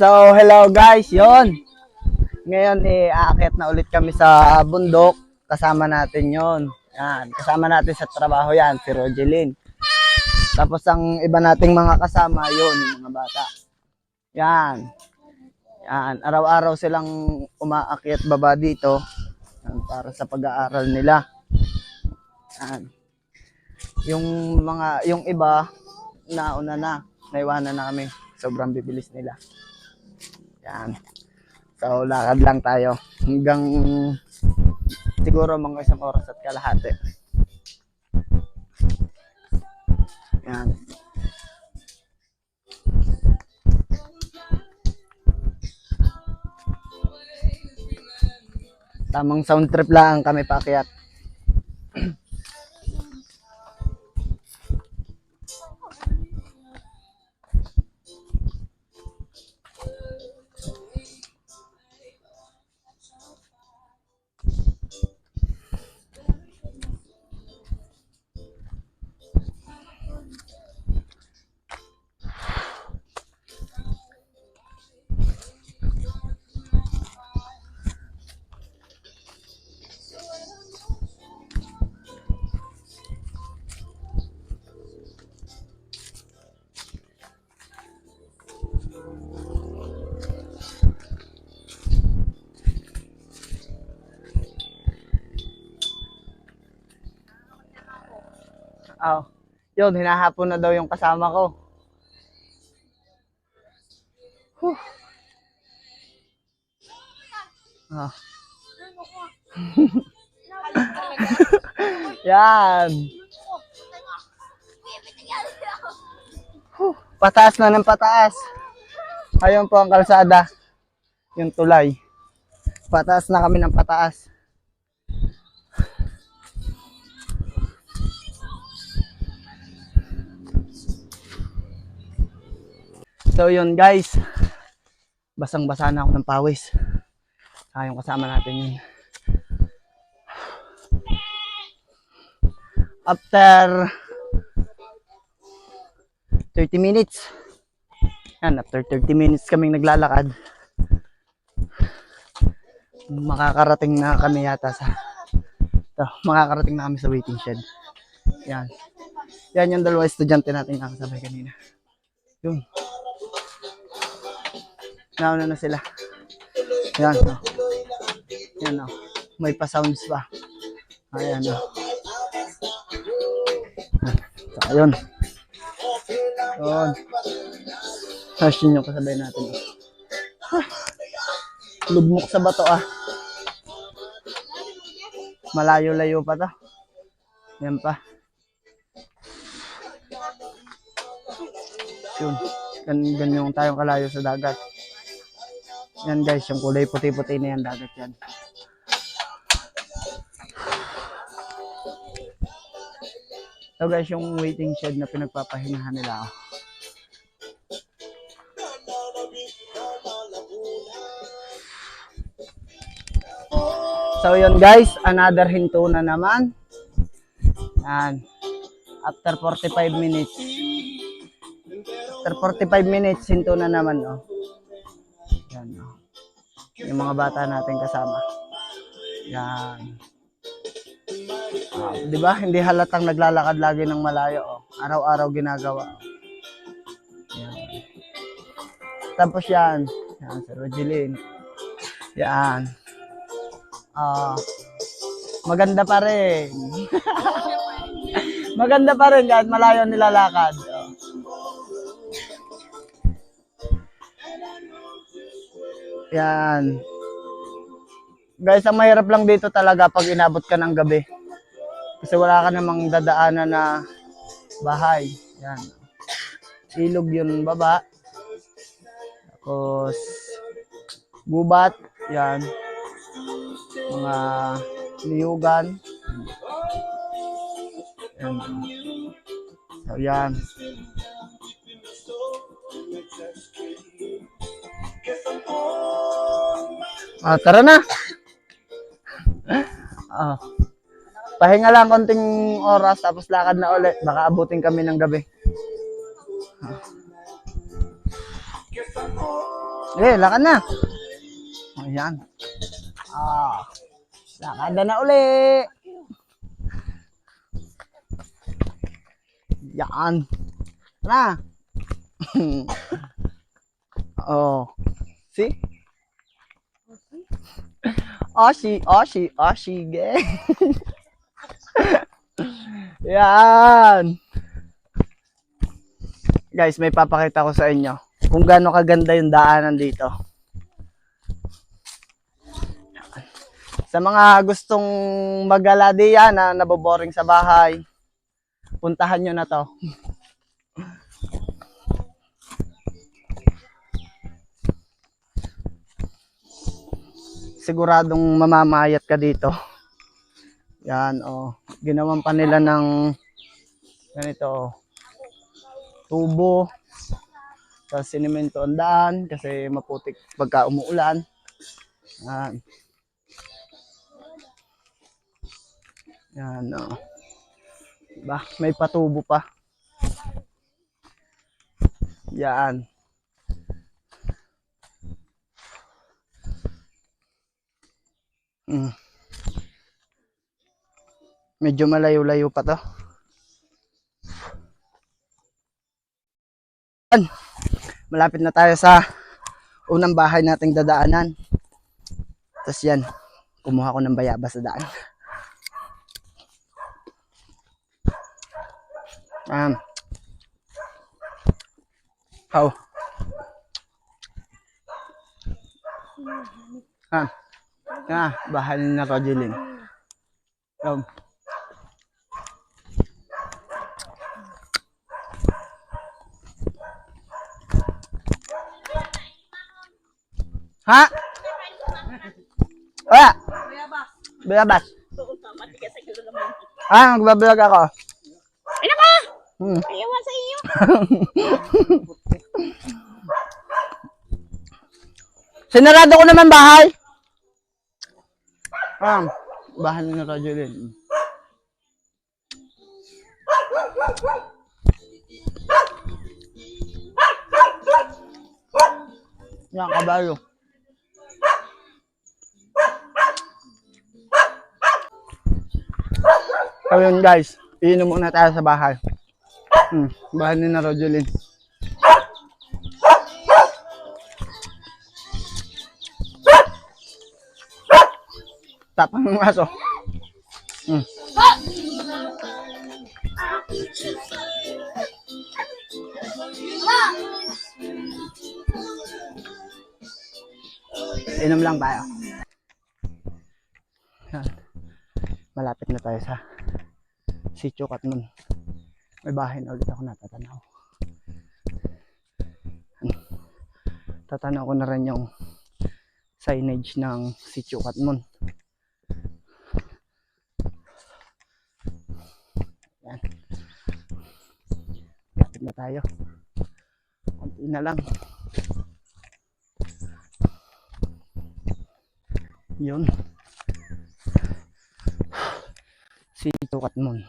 So, hello guys, yon. Ngayon, aakyat na ulit kami sa bundok. Kasama natin yon. Yan, kasama natin sa trabaho yan, si Rogelyn. Tapos ang iba nating mga kasama, yon, yung mga bata. Yan. Yan, araw-araw silang umaakyat baba dito. Yan, para sa pag-aaral nila. Yan. Yung iba, nauna na. Naiwanan na kami. Sobrang bibilis nila. Yan. So, lakad lang tayo. Hanggang siguro mga 1 oras at kalahati. Yan. Tamang sound trip lang kami paakyat. Oh, yun, hinahapon na daw yung kasama ko. Huh. Oh. Yan. Huh. Pataas na ng pataas. Ayun po ang kalsada. Yung tulay. Pataas na kami ng pataas. So yun guys, basang-basa na ako ng pawis. Yung kasama natin yun. After 30 minutes. Yan, after 30 minutes kaming naglalakad. Makakarating na kami yata makakarating na kami sa waiting shed. Yan. Yan yung dalawa estudyante natin nakasabay kanina. Yun. Nauna na sila. Yan. Oh. Yan. Oh. May pa-sounds pa. Ayan. Oh. So, ayun. Yun. Sashin yung kasabay natin. Oh. Lugmok sa bato ah. Malayo-layo pa to. Yan pa. Yun. Ganyan tayong kalayo sa dagat. Yan guys, yung kulay puti-puti na yan, dagat yan. So guys, yung waiting shed na pinagpapahingahan nila. So yun guys, another hinto na naman. Yan. After 45 minutes. After 45 minutes, hinto na naman. Oh. Yan. Oh. Yung mga bata natin kasama. Yan. Di ba? Hindi halatang naglalakad lagi ng malayo. Oh. Araw-araw ginagawa. Yan. Tapos yan. Yan, si Rogelyn. Yan. Maganda pa rin. Maganda pa rin kahit malayo nilalakad. Yan. Guys, ang mahirap lang dito talaga pag inabot ka ng gabi. Kasi wala ka namang dadaanan na bahay. Yan. Ilog yun baba. Tapos gubat. Yan. Mga niyugan. Yan. So yan. Tara na. Pahinga lang konting oras tapos lakad na ulit. Baka abutin kami ng gabi. Lakad na. Ayan. Lakad na uli. Yan. Na. See? Oshi, gang. Yan. Guys, may papakita ko sa inyo kung gaano kaganda yung daanan dito. Sa mga gustong mag-gala diyan na naboboring sa bahay, puntahan nyo na to. Siguradong mamamayat ka dito. Yan, ginawan pa nila ng ganito, tubo. Tapos sinimento ang daan kasi maputik pagka umuulan. Yan. Yan, diba? May patubo pa. Yan. Medyo malayo-layo pa to. Malapit na tayo sa unang bahay nating dadaanan. Tapos yan, kumuha ko ng bayabas sa daan. How? Bahay na Rogeline. Ha? Wala. Bayabas. Magbablog ako. Ay naka! Ayawan sa iyo. Sinarado ko naman bahay. Bahay na Rogeline. Yan, kabayo. So yun guys, iinom muna tayo sa bahay. Bahay ni na Rogeline. Tapang ng aso. Inom lang tayo. Yan. Malapit na tayo sa Sitio Katmon. May bahay na ulit ako natatanaw. Tatanaw ko na rin yung signage ng Sitio Katmon. Yan. Malapit na tayo. Konti na lang. Yun. Sitio Katmon.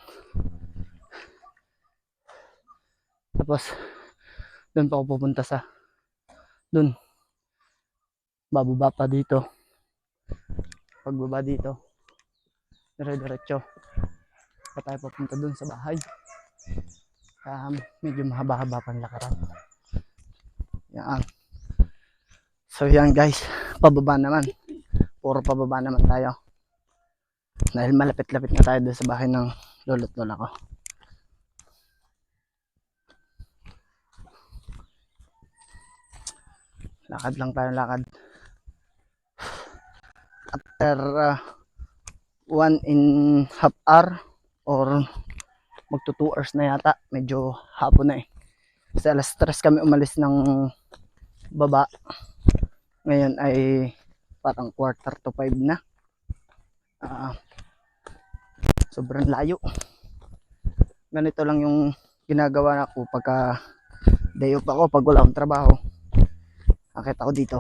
Tapos doon pa ako pupunta sa doon. Bababa pa dito. Pagbaba dito, dire-diretso pa tayo papunta doon sa bahay. Medyo mahaba-haba pang lakaran. Yan. So yan guys, pababa naman. Puro pababa naman tayo. Dahil malapit-lapit na tayo doon sa bahay ng lolo't lola ko. Lakad lang tayo, lakad. After 1.5 hour or magto 2 hours na yata, medyo hapon na eh. Kasi alas 3 kami umalis ng baba. Ngayon ay parang 4:45 na. Sobrang layo. Ganito lang yung ginagawa ko pagka day off ako, pag wala akong trabaho. Akit ako dito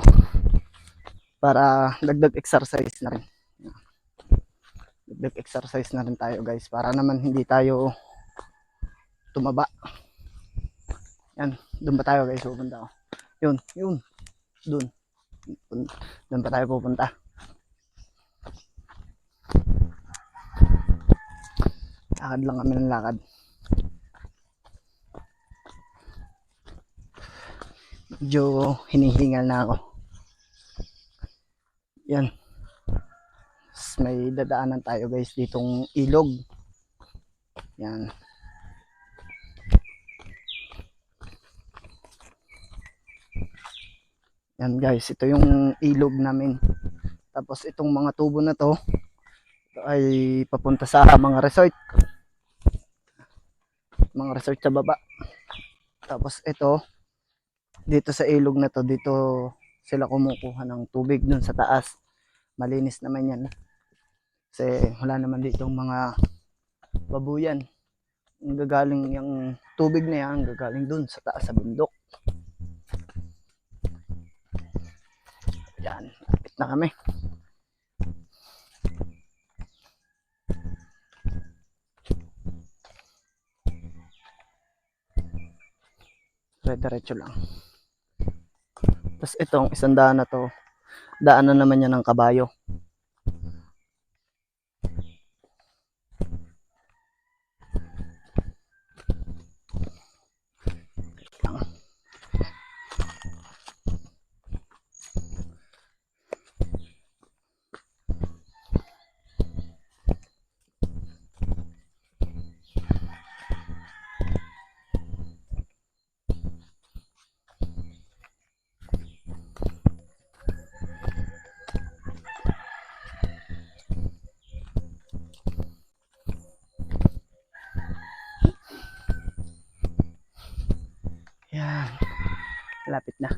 para dagdag exercise na rin. Dagdag exercise na rin tayo guys, para naman hindi tayo tumaba. Yan, doon ba tayo guys, pupunta ako. Yun. Dun. Doon pa tayo pupunta. Lakad lang kami ng lakad. Medyo hinihingal na ako. Yan. May dadaanan tayo guys ditong ilog. Yan. Yan guys, ito yung ilog namin. Tapos itong mga tubo na to, ito ay papunta sa mga resort. Mga resort sa baba. Tapos ito, dito sa ilog na to, dito sila kumukuha ng tubig dun sa taas. Malinis naman yan. Kasi wala naman dito mga babuyan. Ang gagaling yung tubig na yan, gagaling dun sa taas sa bundok. Yan, lapit na kami. Diretso lang. Tapos itong isang daan na to, daanan naman yan ng kabayo. Yan. Lapit na.